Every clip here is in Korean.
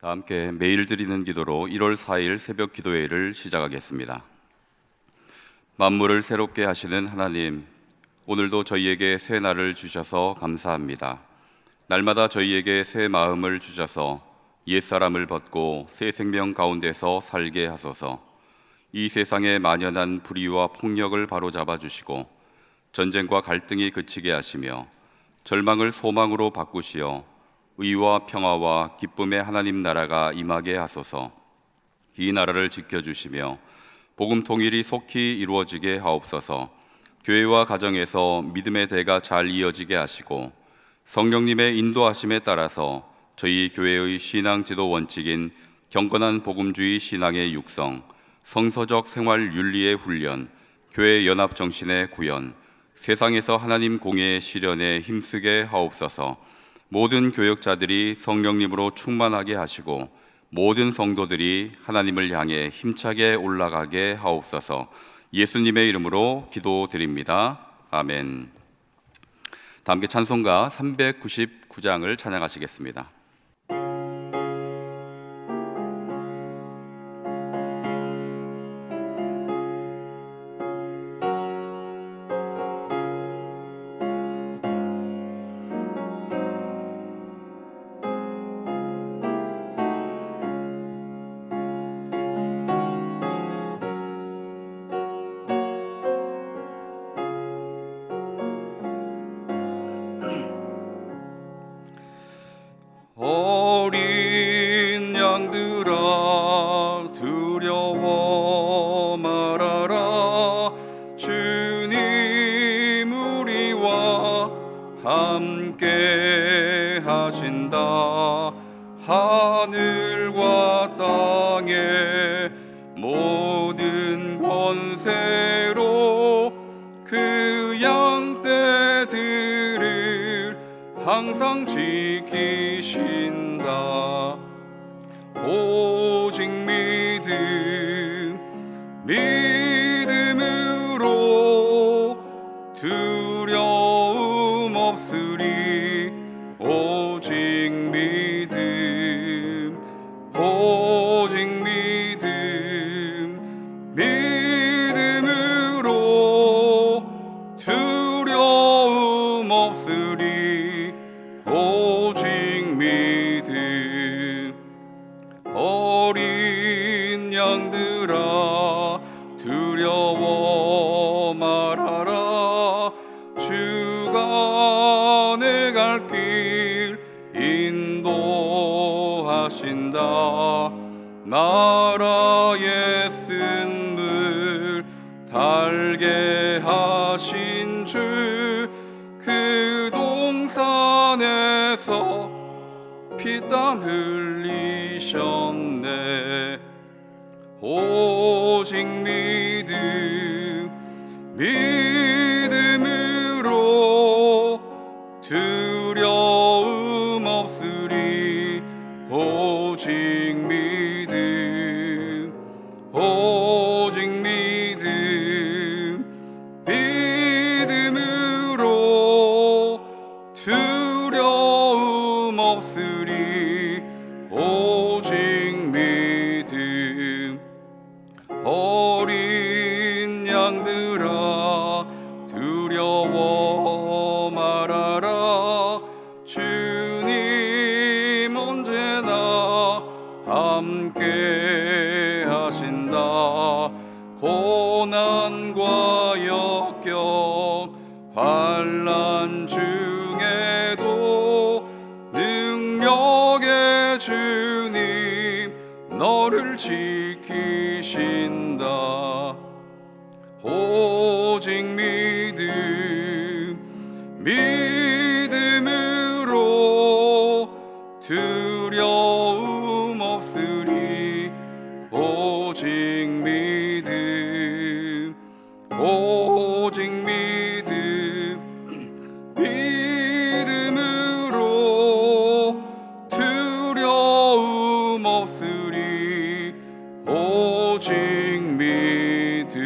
다 함께 매일 드리는 기도로 1월 4일 새벽 기도회를 시작하겠습니다. 만물을 새롭게 하시는 하나님, 오늘도 저희에게 새 날을 주셔서 감사합니다. 날마다 저희에게 새 마음을 주셔서 옛사람을 벗고 새 생명 가운데서 살게 하소서. 이 세상에 만연한 불의와 폭력을 바로잡아 주시고 전쟁과 갈등이 그치게 하시며 절망을 소망으로 바꾸시어 의와 평화와 기쁨의 하나님 나라가 임하게 하소서. 이 나라를 지켜주시며 복음 통일이 속히 이루어지게 하옵소서. 교회와 가정에서 믿음의 대가 잘 이어지게 하시고 성령님의 인도하심에 따라서 저희 교회의 신앙 지도 원칙인 경건한 복음주의 신앙의 육성, 성서적 생활 윤리의 훈련, 교회 연합 정신의 구현, 세상에서 하나님 공예의 실현에 힘쓰게 하옵소서. 모든 교역자들이 성령님으로 충만하게 하시고 모든 성도들이 하나님을 향해 힘차게 올라가게 하옵소서. 예수님의 이름으로 기도드립니다. 아멘. 다 함께 찬송가 399장을 찬양하시겠습니다. 어린 양들아 두려워 말아라. 주님 우리와 함께 하신다. 하늘과 땅의 모든 권세로 그 양떼들을 항상 지키신다. 오직 믿음으로 두려움 없으리. 오직 믿음으로 두려움 없으리. 오직 믿음. 어린 양들아 두려워 말아라. 주가 내 갈 길 인도하신다. 나라의 쓴물 달게 하신 주, 그 동산에서 피땀 흘리셨네. 오직 믿음으로 두려움 없으리. 오직 믿음으로 두려움 없으리. 오직 믿음. 어린 양들아 두려워 말아라. 주님 언제나 함께 하신다. 고난과 역경 환난 중에도 능력의 주님 너를 지키신다. 오직 믿음으로 두려움 없으리. 오직 믿음으로 두려움 없으리. 오직 믿음.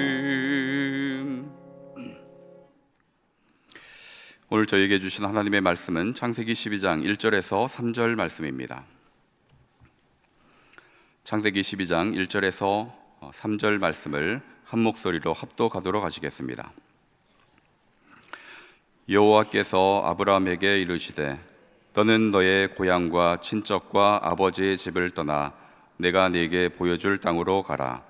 오늘 저에게 주신 하나님의 말씀은 창세기 12장 1절에서 3절 말씀입니다. 창세기 12장 1절에서 3절 말씀을 한 목소리로 합독하도록 하시겠습니다. 여호와께서 아브라함에게 이르시되 너는 너의 고향과 친척과 아버지의 집을 떠나 내가 네게 보여줄 땅으로 가라.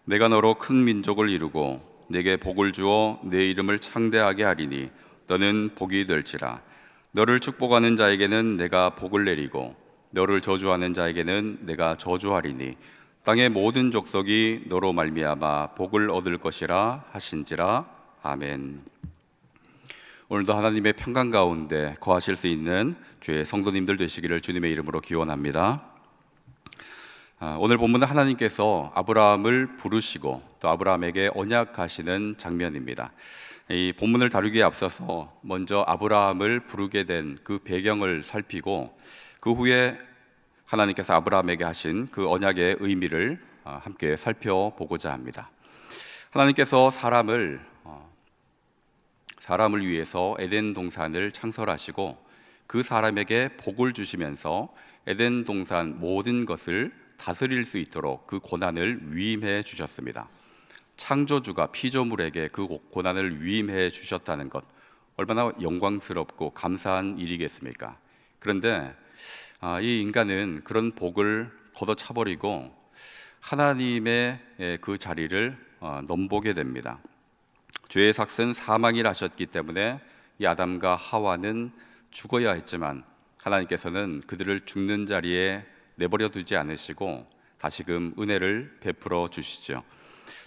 내가 너로 큰 민족을 이루고 네게 복을 주어 네 이름을 창대하게 하리니 너는 복이 될지라. 너를 축복하는 자에게는 내가 복을 내리고 너를 저주하는 자에게는 내가 저주하리니 땅의 모든 족속이 너로 말미암아 복을 얻을 것이라 하신지라. 아멘. 오늘도 하나님의 평강 가운데 거하실 수 있는 주의 성도님들 되시기를 주님의 이름으로 기원합니다. 오늘 본문은 하나님께서 아브라함을 부르시고 또 아브라함에게 언약하시는 장면입니다. 이 본문을 다루기에 앞서서 먼저 아브라함을 부르게 된 그 배경을 살피고 그 후에 하나님께서 아브라함에게 하신 그 언약의 의미를 함께 살펴보고자 합니다. 하나님께서 사람을 위해서 에덴 동산을 창설하시고 그 사람에게 복을 주시면서 에덴 동산 모든 것을 다스릴 수 있도록 그 고난을 위임해 주셨습니다. 창조주가 피조물에게 그 고난을 위임해 주셨다는 것, 얼마나 영광스럽고 감사한 일이겠습니까? 그런데 이 인간은 그런 복을 걷어차버리고 하나님의 그 자리를 넘보게 됩니다. 죄의 삭은 사망이라 하셨기 때문에 이 아담과 하와는 죽어야 했지만 하나님께서는 그들을 죽는 자리에 내버려 두지 않으시고 다시금 은혜를 베풀어 주시죠.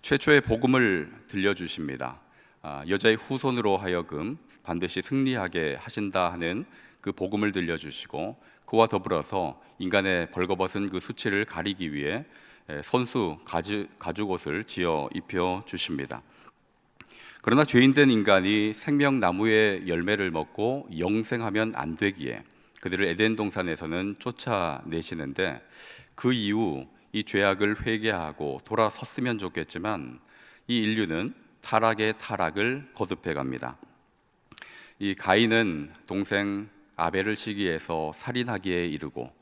최초의 복음을 들려주십니다. 여자의 후손으로 하여금 반드시 승리하게 하신다 하는 그 복음을 들려주시고 그와 더불어서 인간의 벌거벗은 그 수치를 가리기 위해 손수 가죽옷을 지어 입혀 주십니다. 그러나 죄인된 인간이 생명나무의 열매를 먹고 영생하면 안 되기에 그들을 에덴 동산에서는 쫓아내시는데 그 이후 이 죄악을 회개하고 돌아섰으면 좋겠지만 이 인류는 타락의 타락을 거듭해 갑니다. 이 가인은 동생 아벨을 시기해서 살인하기에 이르고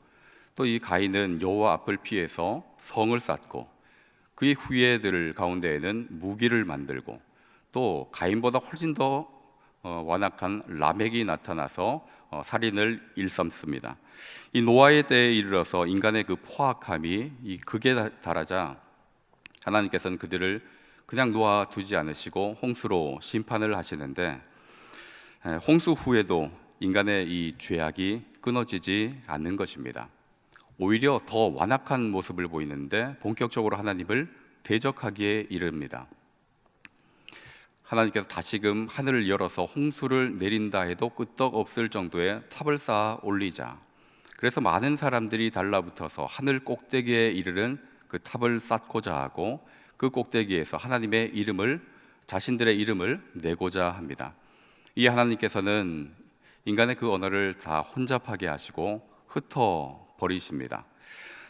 또 이 가인은 여호와 앞을 피해서 성을 쌓고 그의 후예들 가운데에는 무기를 만들고 또 가인보다 훨씬 더 완악한 라멕이 나타나서 살인을 일삼습니다. 이 노아의 때에 이르러서 인간의 그 포악함이 이 극에 달하자 하나님께서는 그들을 그냥 놓아두지 않으시고 홍수로 심판을 하시는데 홍수 후에도 인간의 이 죄악이 끊어지지 않는 것입니다. 오히려 더 완악한 모습을 보이는데 본격적으로 하나님을 대적하기에 이릅니다. 하나님께서 다시금 하늘을 열어서 홍수를 내린다 해도 끄떡없을 정도의 탑을 쌓아 올리자 그래서 많은 사람들이 달라붙어서 하늘 꼭대기에 이르는 그 탑을 쌓고자 하고 그 꼭대기에서 하나님의 이름을 자신들의 이름을 내고자 합니다. 이 하나님께서는 인간의 그 언어를 다 혼잡하게 하시고 흩어버리십니다.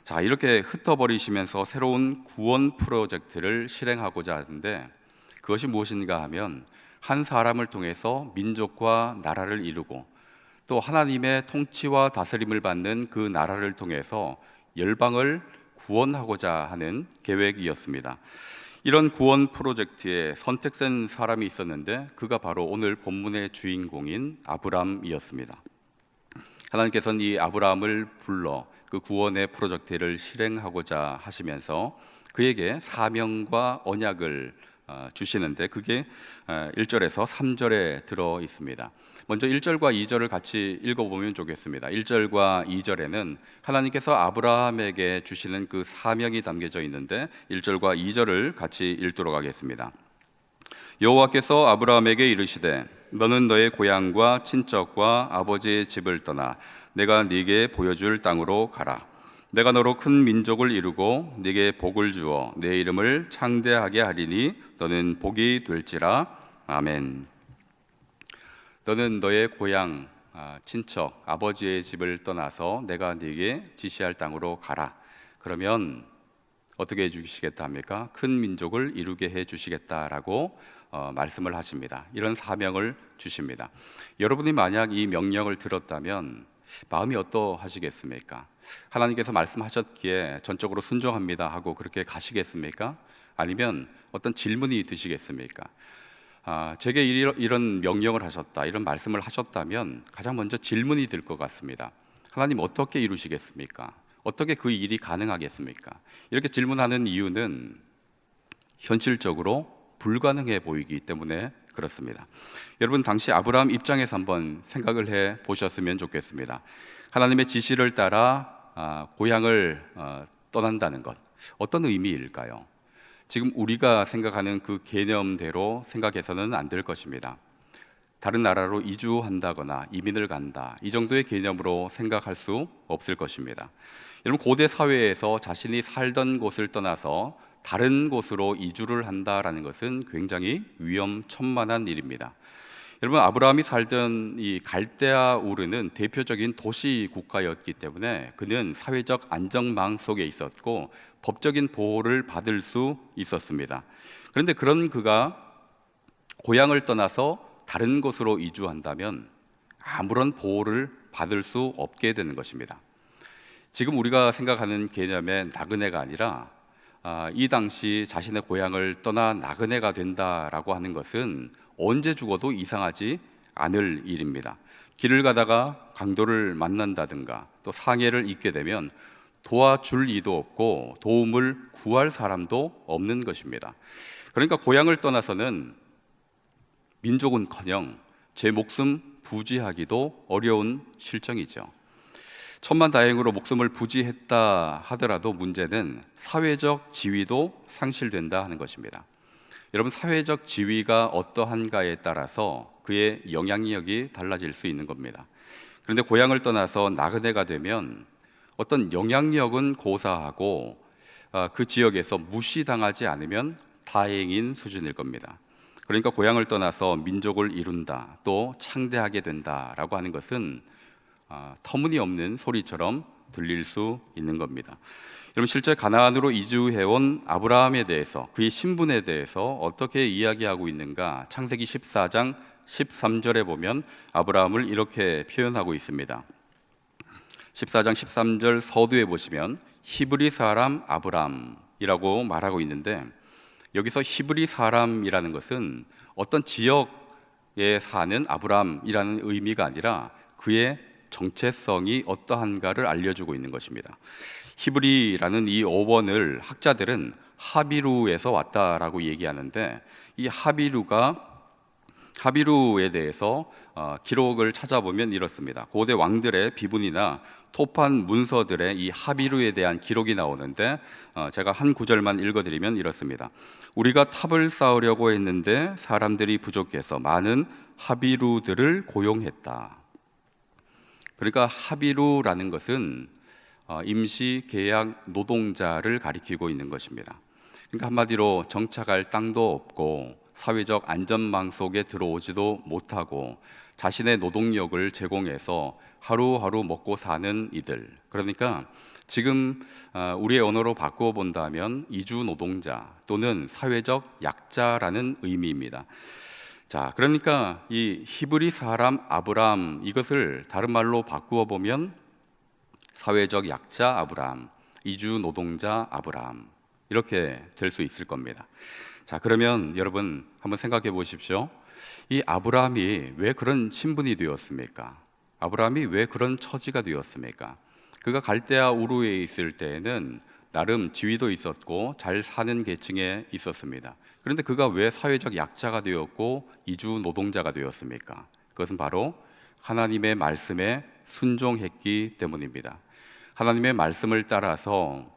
자, 이렇게 흩어버리시면서 새로운 구원 프로젝트를 실행하고자 하는데 그것이 무엇인가 하면 한 사람을 통해서 민족과 나라를 이루고 또 하나님의 통치와 다스림을 받는 그 나라를 통해서 열방을 구원하고자 하는 계획이었습니다. 이런 구원 프로젝트에 선택된 사람이 있었는데 그가 바로 오늘 본문의 주인공인 아브람이었습니다. 하나님께서는 이 아브람을 불러 그 구원의 프로젝트를 실행하고자 하시면서 그에게 사명과 언약을 주시는데 그게 1절에서 3절에 들어 있습니다. 먼저 1절과 2절을 같이 읽어보면 좋겠습니다. 1절과 2절에는 하나님께서 아브라함에게 주시는 그 사명이 담겨져 있는데 1절과 2절을 같이 읽도록 하겠습니다. 여호와께서 아브라함에게 이르시되 너는 너의 고향과 친척과 아버지의 집을 떠나 내가 네게 보여줄 땅으로 가라. 내가 너로 큰 민족을 이루고 네게 복을 주어 내 이름을 창대하게 하리니 너는 복이 될지라. 아멘. 너는 너의 고향, 친척, 아버지의 집을 떠나서 내가 네게 지시할 땅으로 가라. 그러면 어떻게 해주시겠다 합니까? 큰 민족을 이루게 해주시겠다라고 말씀을 하십니다. 이런 사명을 주십니다. 여러분이 만약 이 명령을 들었다면 마음이 어떠하시겠습니까? 하나님께서 말씀하셨기에 전적으로 순종합니다 하고 그렇게 가시겠습니까? 아니면 어떤 질문이 드시겠습니까? 제게 이런 명령을 하셨다, 이런 말씀을 하셨다면 가장 먼저 질문이 들 것 같습니다. 하나님 어떻게 이루시겠습니까? 어떻게 그 일이 가능하겠습니까? 이렇게 질문하는 이유는 현실적으로 불가능해 보이기 때문에 그렇습니다. 여러분, 당시 아브라함 입장에서 한번 생각을 해 보셨으면 좋겠습니다. 하나님의 지시를 따라 고향을 떠난다는 것, 어떤 의미일까요? 지금 우리가 생각하는 그 개념대로 생각해서는 안 될 것입니다. 다른 나라로 이주한다거나 이민을 간다, 이 정도의 개념으로 생각할 수 없을 것입니다. 여러분, 고대 사회에서 자신이 살던 곳을 떠나서 다른 곳으로 이주를 한다라는 것은 굉장히 위험천만한 일입니다. 여러분, 아브라함이 살던 이 갈대아 우르는 대표적인 도시 국가였기 때문에 그는 사회적 안정망 속에 있었고 법적인 보호를 받을 수 있었습니다. 그런데 그런 그가 고향을 떠나서 다른 곳으로 이주한다면 아무런 보호를 받을 수 없게 되는 것입니다. 지금 우리가 생각하는 개념의 나그네가 아니라 이 당시 자신의 고향을 떠나 나그네가 된다라고 하는 것은 언제 죽어도 이상하지 않을 일입니다. 길을 가다가 강도를 만난다든가 또 상해를 입게 되면 도와줄 이도 없고 도움을 구할 사람도 없는 것입니다. 그러니까 고향을 떠나서는 민족은커녕 제 목숨 부지하기도 어려운 실정이죠. 천만다행으로 목숨을 부지했다 하더라도 문제는 사회적 지위도 상실된다 하는 것입니다. 여러분, 사회적 지위가 어떠한가에 따라서 그의 영향력이 달라질 수 있는 겁니다. 그런데 고향을 떠나서 나그네가 되면 어떤 영향력은 고사하고 그 지역에서 무시당하지 않으면 다행인 수준일 겁니다. 그러니까 고향을 떠나서 민족을 이룬다, 또 창대하게 된다라고 하는 것은 터무니없는 소리처럼 들릴 수 있는 겁니다. 여러분, 실제 가나안으로 이주해온 아브라함에 대해서, 그의 신분에 대해서 어떻게 이야기하고 있는가? 창세기 14장 13절에 보면 아브라함을 이렇게 표현하고 있습니다. 14장 13절 서두에 보시면 히브리 사람 아브람이라고 말하고 있는데, 여기서 히브리 사람이라는 것은 어떤 지역에 사는 아브람이라는 의미가 아니라 그의 정체성이 어떠한가를 알려주고 있는 것입니다. 히브리라는 이 어원을 학자들은 하비루에서 왔다라고 얘기하는데, 이 하비루에 대해서 기록을 찾아보면 이렇습니다. 고대 왕들의 비문이나 토판 문서들의 이 하비루에 대한 기록이 나오는데, 제가 한 구절만 읽어드리면 이렇습니다. 우리가 탑을 쌓으려고 했는데 사람들이 부족해서 많은 하비루들을 고용했다. 그러니까 하비루라는 것은 임시 계약 노동자를 가리키고 있는 것입니다. 그러니까 한마디로 정착할 땅도 없고 사회적 안전망 속에 들어오지도 못하고 자신의 노동력을 제공해서 하루하루 먹고 사는 이들, 그러니까 지금 우리의 언어로 바꾸어 본다면 이주 노동자 또는 사회적 약자라는 의미입니다. 자, 그러니까 이 히브리 사람 아브람, 이것을 다른 말로 바꾸어 보면 사회적 약자 아브람, 이주 노동자 아브람, 이렇게 될 수 있을 겁니다. 자, 그러면 여러분 한번 생각해 보십시오. 이 아브라함이 왜 그런 신분이 되었습니까? 아브라함이 왜 그런 처지가 되었습니까? 그가 갈대아 우르에 있을 때에는 나름 지위도 있었고 잘 사는 계층에 있었습니다. 그런데 그가 왜 사회적 약자가 되었고 이주 노동자가 되었습니까? 그것은 바로 하나님의 말씀에 순종했기 때문입니다. 하나님의 말씀을 따라서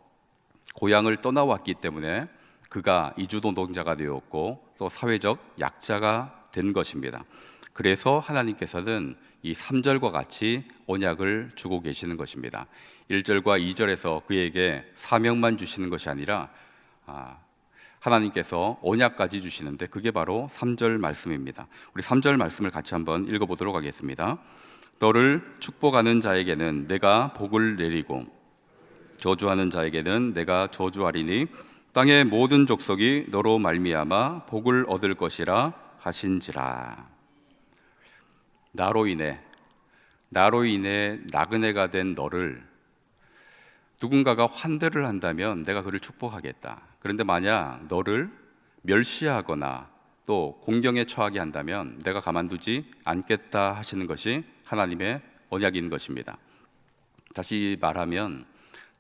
고향을 떠나왔기 때문에 그가 이주 노동자가 되었고 또 사회적 약자가 된 것입니다. 그래서 하나님께서는 이 3절과 같이 언약을 주고 계시는 것입니다. 1절과 2절에서 그에게 사명만 주시는 것이 아니라 하나님께서 언약까지 주시는데 그게 바로 3절 말씀입니다. 우리 3절 말씀을 같이 한번 읽어보도록 하겠습니다. 너를 축복하는 자에게는 내가 복을 내리고 저주하는 자에게는 내가 저주하리니 땅의 모든 족속이 너로 말미암아 복을 얻을 것이라 하신지라. 나로 인해 나로 인해 나그네가 된 너를 누군가가 환대를 한다면 내가 그를 축복하겠다. 그런데 만약 너를 멸시하거나 또 공경에 처하게 한다면 내가 가만두지 않겠다 하시는 것이 하나님의 언약인 것입니다. 다시 말하면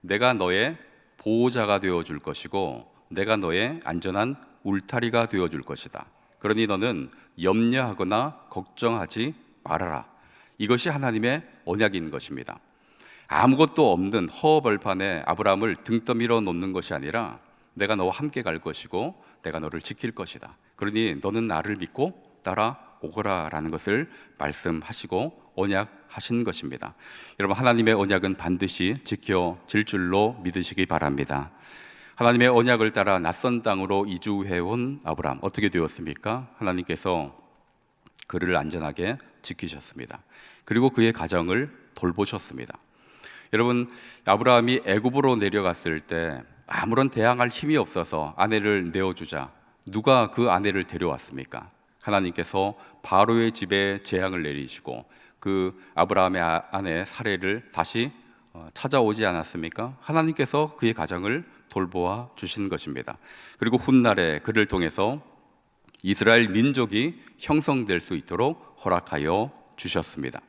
내가 너의 보호자가 되어줄 것이고 내가 너의 안전한 울타리가 되어줄 것이다. 그러니 너는 염려하거나 걱정하지 말아라. 이것이 하나님의 언약인 것입니다. 아무것도 없는 허허벌판에 아브라함을 등 떠밀어 놓는 것이 아니라 내가 너와 함께 갈 것이고 내가 너를 지킬 것이다. 그러니 너는 나를 믿고 따라오거라 라는 것을 말씀하시고 언약하신 것입니다. 여러분, 하나님의 언약은 반드시 지켜질 줄로 믿으시기 바랍니다. 하나님의 언약을 따라 낯선 땅으로 이주해온 아브라함, 어떻게 되었습니까? 하나님께서 그를 안전하게 지키셨습니다. 그리고 그의 가정을 돌보셨습니다. 여러분, 아브라함이 애굽으로 내려갔을 때 아무런 대항할 힘이 없어서 아내를 내어주자 누가 그 아내를 데려왔습니까? 하나님께서 바로의 집에 재앙을 내리시고 그 아브라함의 아내 사레를 다시 찾아오지 않았습니까? 하나님께서 그의 가정을 돌보아 주신 것입니다. 그리고 훗날에 그를 통해서 이스라엘 민족이 형성될 수 있도록 허락하여 주셨습니다.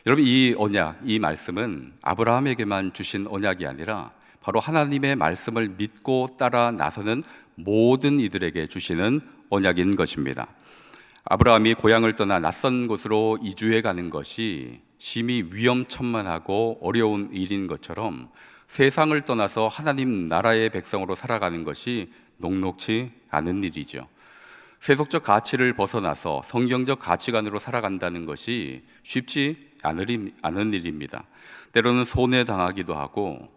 여러분, 이 언약, 이 말씀은 아브라함에게만 주신 언약이 아니라 바로 하나님의 말씀을 믿고 따라 나서는 모든 이들에게 주시는 언약인 것입니다. 아브라함이 고향을 떠나 낯선 곳으로 이주해 가는 것이 심히 위험천만하고 어려운 일인 것처럼 세상을 떠나서 하나님 나라의 백성으로 살아가는 것이 녹록지 않은 일이죠. 세속적 가치를 벗어나서 성경적 가치관으로 살아간다는 것이 쉽지 않은 일입니다. 때로는 손해당하기도 하고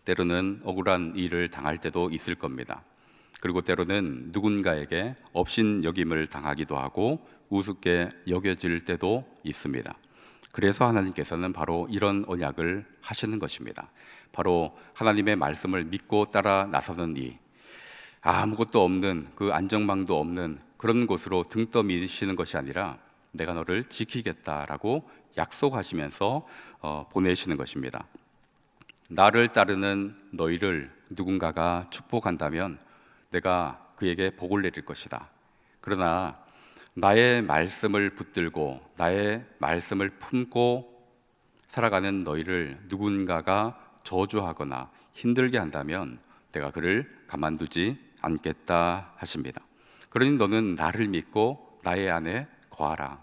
때로는 억울한 일을 당할 때도 있을 겁니다. 그리고 때로는 누군가에게 업신여김을 당하기도 하고 우습게 여겨질 때도 있습니다. 그래서 하나님께서는 바로 이런 언약을 하시는 것입니다. 바로 하나님의 말씀을 믿고 따라 나서는 이 아무것도 없는 그 안정망도 없는 그런 곳으로 등 떠미시는 것이 아니라 내가 너를 지키겠다라고 약속하시면서 보내시는 것입니다. 나를 따르는 너희를 누군가가 축복한다면 내가 그에게 복을 내릴 것이다. 그러나 나의 말씀을 붙들고 나의 말씀을 품고 살아가는 너희를 누군가가 저주하거나 힘들게 한다면 내가 그를 가만두지 않겠다 하십니다. 그러니 너는 나를 믿고 나의 안에 거하라.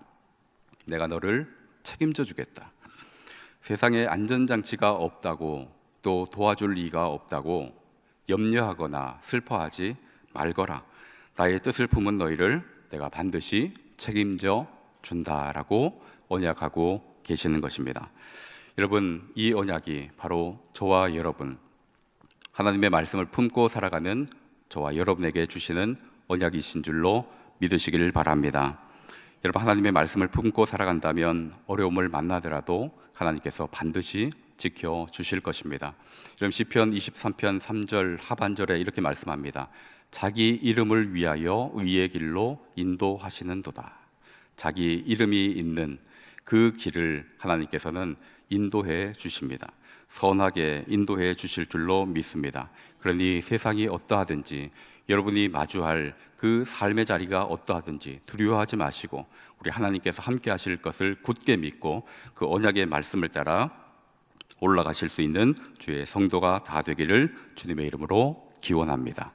내가 너를 책임져 주겠다. 세상에 안전장치가 없다고 또 도와줄 리가 없다고 염려하거나 슬퍼하지 말거라. 나의 뜻을 품은 너희를 내가 반드시 책임져 준다라고 언약하고 계시는 것입니다. 여러분, 이 언약이 바로 저와 여러분, 하나님의 말씀을 품고 살아가는 저와 여러분에게 주시는 언약이신 줄로 믿으시길 바랍니다. 여러분, 하나님의 말씀을 품고 살아간다면 어려움을 만나더라도 하나님께서 반드시 지켜주실 것입니다. 여러분, 시편 23편 3절 하반절에 이렇게 말씀합니다. 자기 이름을 위하여 의의 길로 인도하시는도다. 자기 이름이 있는 그 길을 하나님께서는 인도해 주십니다. 선하게 인도해 주실 줄로 믿습니다. 그러니 세상이 어떠하든지 여러분이 마주할 그 삶의 자리가 어떠하든지 두려워하지 마시고 우리 하나님께서 함께 하실 것을 굳게 믿고 그 언약의 말씀을 따라 올라가실 수 있는 주의 성도가 다 되기를 주님의 이름으로 기원합니다.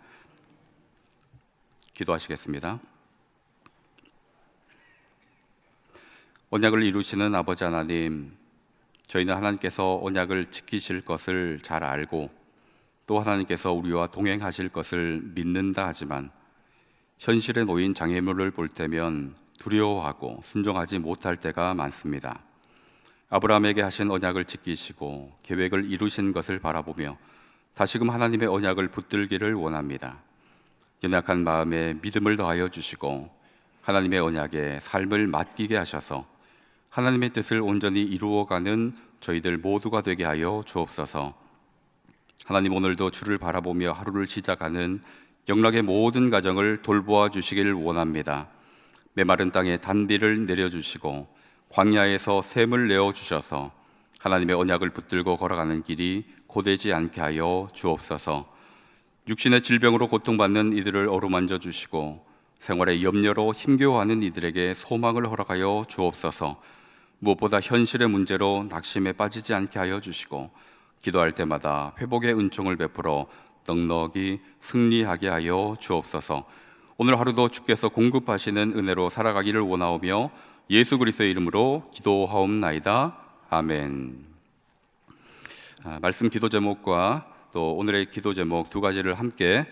기도하시겠습니다. 언약을 이루시는 아버지 하나님, 저희는 하나님께서 언약을 지키실 것을 잘 알고 또 하나님께서 우리와 동행하실 것을 믿는다 하지만 현실에 놓인 장애물을 볼 때면 두려워하고 순종하지 못할 때가 많습니다. 아브라함에게 하신 언약을 지키시고 계획을 이루신 것을 바라보며 다시금 하나님의 언약을 붙들기를 원합니다. 연약한 마음에 믿음을 더하여 주시고 하나님의 언약에 삶을 맡기게 하셔서 하나님의 뜻을 온전히 이루어가는 저희들 모두가 되게 하여 주옵소서. 하나님, 오늘도 주를 바라보며 하루를 시작하는 영락의 모든 가정을 돌보아 주시기를 원합니다. 메마른 땅에 단비를 내려주시고 광야에서 샘을 내어 주셔서 하나님의 언약을 붙들고 걸어가는 길이 고되지 않게 하여 주옵소서. 육신의 질병으로 고통받는 이들을 어루만져 주시고 생활의 염려로 힘겨워하는 이들에게 소망을 허락하여 주옵소서. 무엇보다 현실의 문제로 낙심에 빠지지 않게 하여 주시고 기도할 때마다 회복의 은총을 베풀어 넉넉히 승리하게 하여 주옵소서. 오늘 하루도 주께서 공급하시는 은혜로 살아가기를 원하오며 예수 그리스도의 이름으로 기도하옵나이다. 아멘. 말씀 기도 제목과 또 오늘의 기도 제목 두 가지를 함께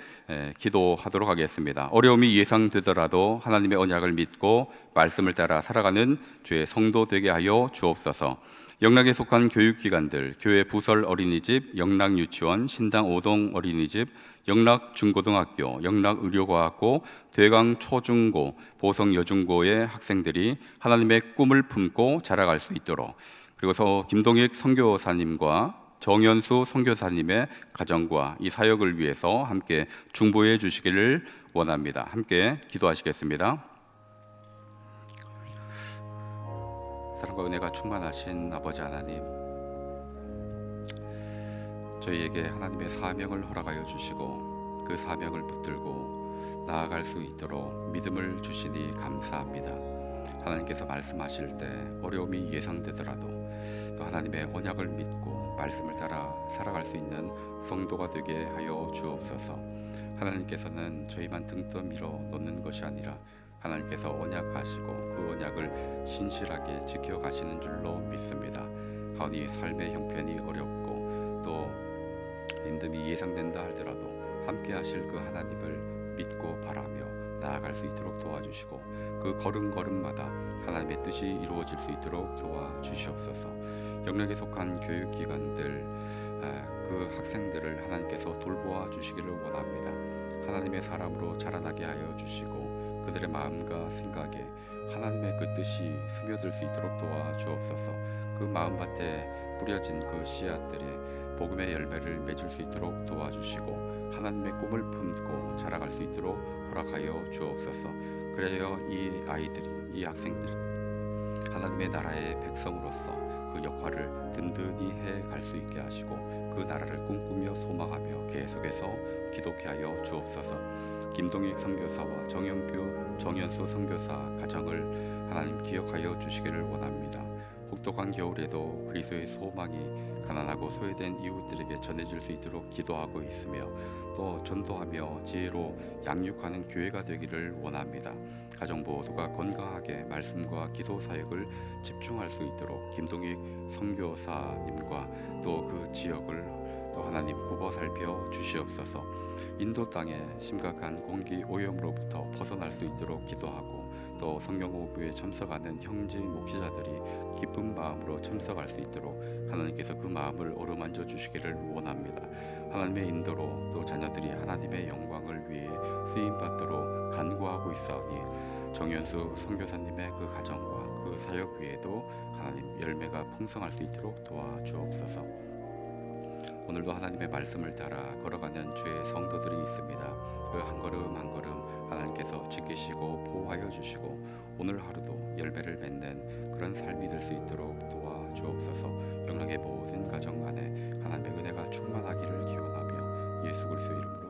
기도하도록 하겠습니다. 어려움이 예상되더라도 하나님의 언약을 믿고 말씀을 따라 살아가는 주의 성도 되게 하여 주옵소서. 영락에 속한 교육기관들, 교회 부설 어린이집, 영락 유치원, 신당 5동 어린이집, 영락 중고등학교, 영락 의료과학고, 대강 초중고, 보성 여중고의 학생들이 하나님의 꿈을 품고 자라갈 수 있도록, 그리고서 김동익 선교사님과 정연수 선교사님의 가정과 이 사역을 위해서 함께 중보해 주시기를 원합니다. 함께 기도하시겠습니다. 사랑과 은혜가 충만하신 아버지 하나님, 저희에게 하나님의 사명을 허락하여 주시고 그 사명을 붙들고 나아갈 수 있도록 믿음을 주시니 감사합니다. 하나님께서 말씀하실 때 어려움이 예상되더라도 또 하나님의 언약을 믿고 말씀을 따라 살아갈 수 있는 성도가 되게 하여 주옵소서. 하나님께서는 저희만 등 떠밀어 놓는 것이 아니라 하나님께서 언약하시고 그 언약을 신실하게 지켜가시는 줄로 믿습니다. 하오니 삶의 형편이 어렵고 또 힘듦이 예상된다 할지라도 함께 하실 그 하나님을 믿고 바라며 나아갈 수 있도록 도와주시고 그 걸음걸음마다 하나님의 뜻이 이루어질 수 있도록 도와주시옵소서. 영락에 속한 교육기관들 그 학생들을 하나님께서 돌보아 주시기를 원합니다. 하나님의 사람으로 자라나게 하여 주시고 그들의 마음과 생각에 하나님의 그 뜻이 스며들 수 있도록 도와주옵소서. 그 마음밭에 뿌려진 그 씨앗들이 복음의 열매를 맺을 수 있도록 도와주시고 하나님의 꿈을 품고 자라갈 수 있도록 허락하여 주옵소서. 그래야 이 아이들이, 이 학생들이 하나님의 나라의 백성으로서 그 역할을 든든히 해갈 수 있게 하시고 그 나라를 꿈꾸며 소망하며 계속해서 기독케 하여 주옵소서. 김동익 선교사와 정연수 선교사 가정을 하나님 기억하여 주시기를 원합니다. 혹독한 겨울에도 그리스도의 소망이 가난하고 소외된 이웃들에게 전해질 수 있도록 기도하고 있으며 또 전도하며 지혜로 양육하는 교회가 되기를 원합니다. 가정 모두가 건강하게 말씀과 기도 사역을 집중할 수 있도록 김동익 선교사님과 또 그 지역을 또 하나님 굽어 살펴 주시옵소서. 인도 땅에 심각한 공기 오염으로부터 벗어날 수 있도록 기도하고 또 성경 오부에 참석하는 형제 목회자들이 기쁜 마음으로 참석할 수 있도록 하나님께서 그 마음을 어루만져 주시기를 원합니다. 하나님의 인도로 또 자녀들이 하나님의 영광을 위해 쓰임 받도록 간구하고 있사오니 정연수 선교사님의 그 가정과 그 사역 위에도 하나님 열매가 풍성할 수 있도록 도와주옵소서. 오늘도 하나님의 말씀을 따라 걸어가는 주의 성도들이 있습니다. 그 한 걸음 한 걸음 하나님께서 지키시고 보호하여 주시고 오늘 하루도 열매를 맺는 그런 삶이 될 수 있도록 도와주옵소서. 영락의 모든 가정 안에 하나님의 은혜가 충만하기를 기원하며 예수 그리스도 이름으로